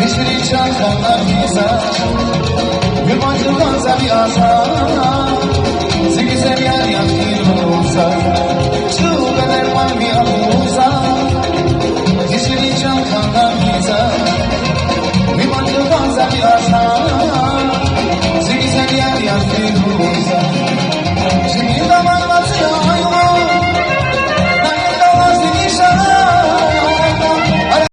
yeşili çantanlar güzel. Bir bacıdan zabi asa Zigzer yer yakıyorsa Şu kadar var bir amuza yeşili çantanlar güzel. Bir bacıdan zabi asa